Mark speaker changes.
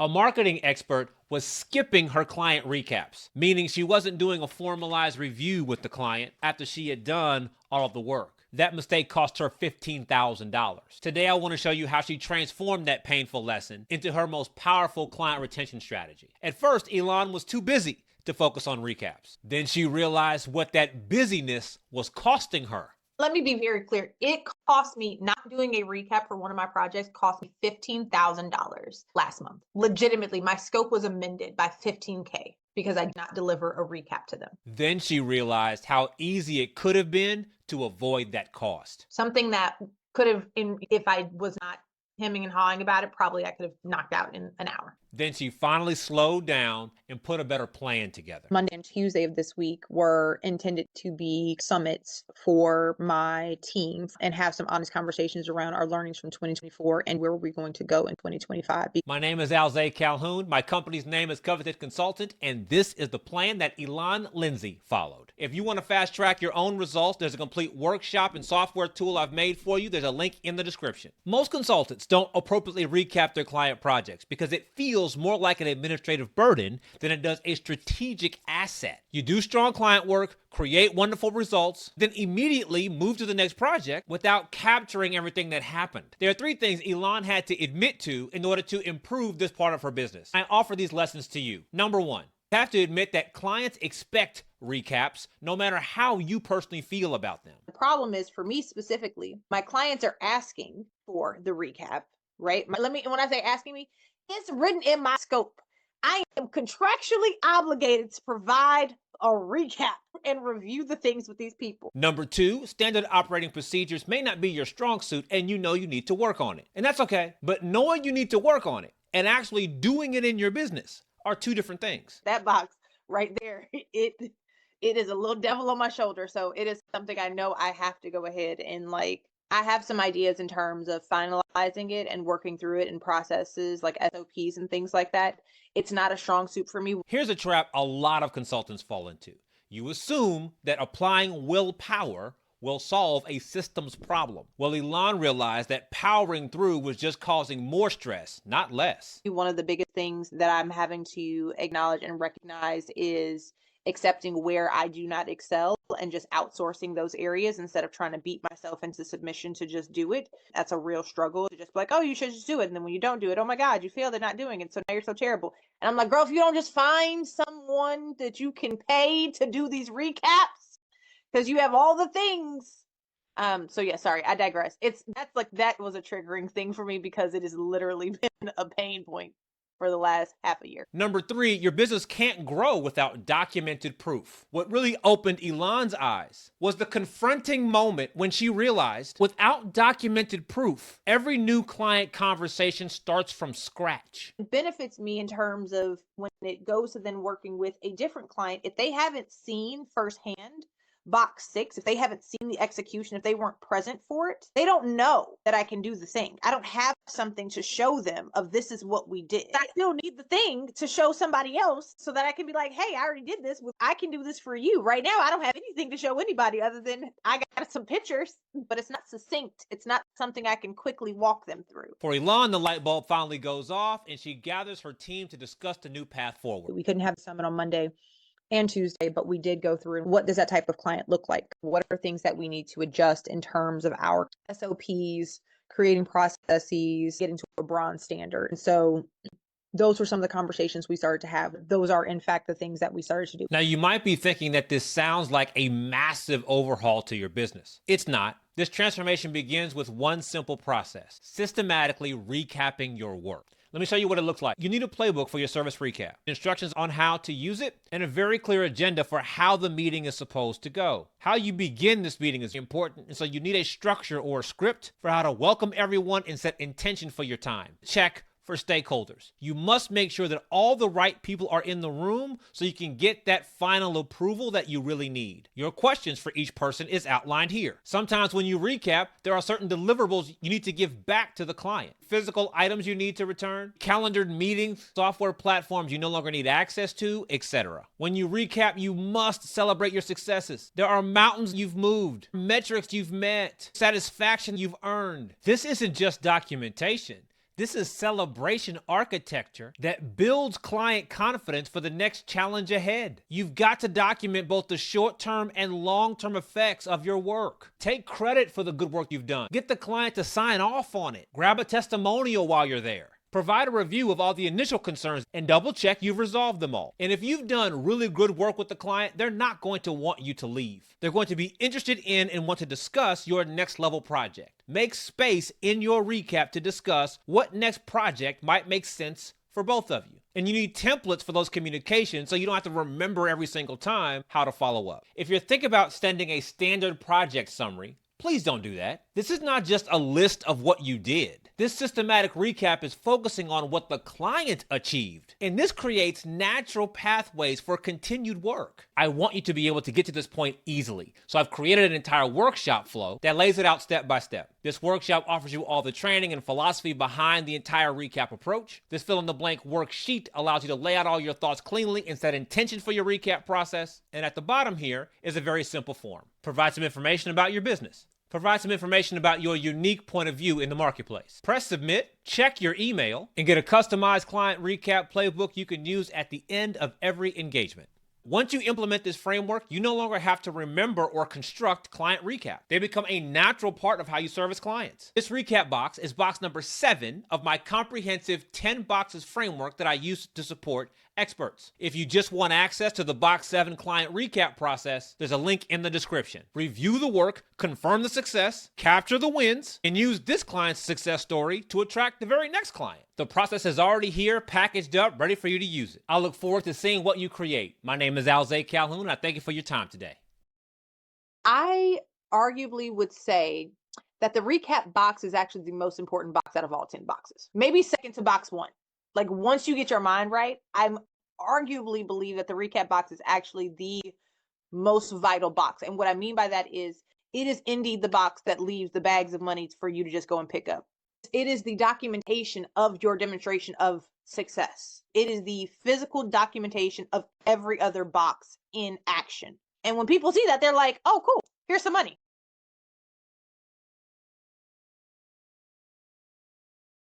Speaker 1: A marketing expert was skipping her client recaps, meaning she wasn't doing a formalized review with the client after she had done all of the work. That mistake cost her $15,000. Today, I want to show you how she transformed that painful lesson into her most powerful client retention strategy. At first, Elon was too busy to focus on recaps. Then she realized what that busyness was costing her.
Speaker 2: Let me be very clear. It cost me, not doing a recap for one of my projects cost me $15,000 last month. Legitimately, my scope was amended by $15K because I did not deliver a recap to them.
Speaker 1: Then she realized how easy it could have been to avoid that cost.
Speaker 2: Something that could have, if I was not hemming and hawing about it, probably I could have knocked out in an hour.
Speaker 1: Then she finally slowed down and put a better plan together.
Speaker 3: Monday and Tuesday of this week were intended to be summits for my team and have some honest conversations around our learnings from 2024 and where we're going to go in 2025.
Speaker 1: My name is Alzay Calhoun. My company's name is Coveted Consultant, and this is the plan that Elon Lindsay followed. If you want to fast track your own results, there's a complete workshop and software tool I've made for you. There's a link in the description. Most consultants don't appropriately recap their client projects because it feels more like an administrative burden than it does a strategic asset. You do strong client work, create wonderful results, then immediately move to the next project without capturing everything that happened. There are 3 things Elon had to admit to in order to improve this part of her business. I offer these lessons to you. Number 1, you have to admit that clients expect recaps no matter how you personally feel about them.
Speaker 3: The problem is, for me specifically, my clients are asking for the recap, right? When I say asking me, it's written in my scope. I am contractually obligated to provide a recap and review the things with these people.
Speaker 1: Number 2, standard operating procedures may not be your strong suit and you know you need to work on it. And that's okay. But knowing you need to work on it and actually doing it in your business are 2 different things.
Speaker 3: That box right there, it is a little devil on my shoulder. So it is something I know I have to go ahead and I have some ideas in terms of finalizing it and working through it in processes like SOPs and things like that. It's not a strong suit for me.
Speaker 1: Here's a trap a lot of consultants fall into. You assume that applying willpower will solve a systems problem. Well, Elon realized that powering through was just causing more stress, not less.
Speaker 3: One of the biggest things that I'm having to acknowledge and recognize is accepting where I do not excel and just outsourcing those areas instead of trying to beat myself into submission to just do it. That's a real struggle to just be like, oh, you should just do it. And then when you don't do it, oh my God, you failed at not doing it. So now you're so terrible. And I'm like, girl, if you don't just find someone that you can pay to do these recaps, because you have all the things. So yeah, sorry, I digress. That was a triggering thing for me because it has literally been a pain point for the last half a year.
Speaker 1: Number 3, your business can't grow without documented proof. What really opened Elon's eyes was the confronting moment when she realized without documented proof, every new client conversation starts from scratch.
Speaker 3: It benefits me in terms of when it goes to then working with a different client, if they haven't seen firsthand box 6, if they haven't seen the execution, if they weren't present for it, they don't know that I can do the thing. I don't have something to show them of this is what we did. I still need the thing to show somebody else so that I can be like, hey, I already did this. I can do this for you. Right now, I don't have anything to show anybody other than I got some pictures, but it's not succinct. It's not something I can quickly walk them through.
Speaker 1: For Elon, the light bulb finally goes off and she gathers her team to discuss the new path forward.
Speaker 3: We couldn't have the summit on Monday and Tuesday, but we did go through what does that type of client look like? What are things that we need to adjust in terms of our SOPs, creating processes, getting to a bronze standard? And so those were some of the conversations we started to have. Those are, in fact, the things that we started to do.
Speaker 1: Now, you might be thinking that this sounds like a massive overhaul to your business. It's not. This transformation begins with one simple process: systematically recapping your work. Let me show you what it looks like. You need a playbook for your service recap, instructions on how to use it, and a very clear agenda for how the meeting is supposed to go. How you begin this meeting is important, and so you need a structure or a script for how to welcome everyone and set intention for your time. Check for stakeholders. You must make sure that all the right people are in the room so you can get that final approval that you really need. Your questions for each person is outlined here. Sometimes when you recap, there are certain deliverables you need to give back to the client. Physical items you need to return, calendared meetings, software platforms you no longer need access to, etc. When you recap, you must celebrate your successes. There are mountains you've moved, metrics you've met, satisfaction you've earned. This isn't just documentation. This is celebration architecture that builds client confidence for the next challenge ahead. You've got to document both the short-term and long-term effects of your work. Take credit for the good work you've done. Get the client to sign off on it. Grab a testimonial while you're there. Provide a review of all the initial concerns and double check you've resolved them all. And if you've done really good work with the client, they're not going to want you to leave. They're going to be interested in and want to discuss your next level project. Make space in your recap to discuss what next project might make sense for both of you. And you need templates for those communications so you don't have to remember every single time how to follow up. If you're thinking about sending a standard project summary, please don't do that. This is not just a list of what you did. This systematic recap is focusing on what the client achieved. And this creates natural pathways for continued work. I want you to be able to get to this point easily. So I've created an entire workshop flow that lays it out step by step. This workshop offers you all the training and philosophy behind the entire recap approach. This fill in the blank worksheet allows you to lay out all your thoughts cleanly and set intentions for your recap process. And at the bottom here is a very simple form. Provide some information about your business. Provide some information about your unique point of view in the marketplace. Press submit, check your email, and get a customized client recap playbook you can use at the end of every engagement. Once you implement this framework, you no longer have to remember or construct client recap. They become a natural part of how you service clients. This recap box is box number 7 of my comprehensive 10 boxes framework that I use to support experts. If you just want access to the box 7 client recap process, there's a link in the description. Review the work, confirm the success, capture the wins, and use this client's success story to attract the very next client. The process is already here, packaged up, ready for you to use it. I look forward to seeing what you create. My name is Alze Calhoun. I thank you for your time today.
Speaker 3: I arguably would say that the recap box is actually the most important box out of all 10 boxes. Maybe second to box 1. Like once you get your mind right, I'm arguably believe that the recap box is actually the most vital box. And what I mean by that is it is indeed the box that leaves the bags of money for you to just go and pick up. It is the documentation of your demonstration of success. It is the physical documentation of every other box in action. And when people see that, they're like, oh, cool, here's some money.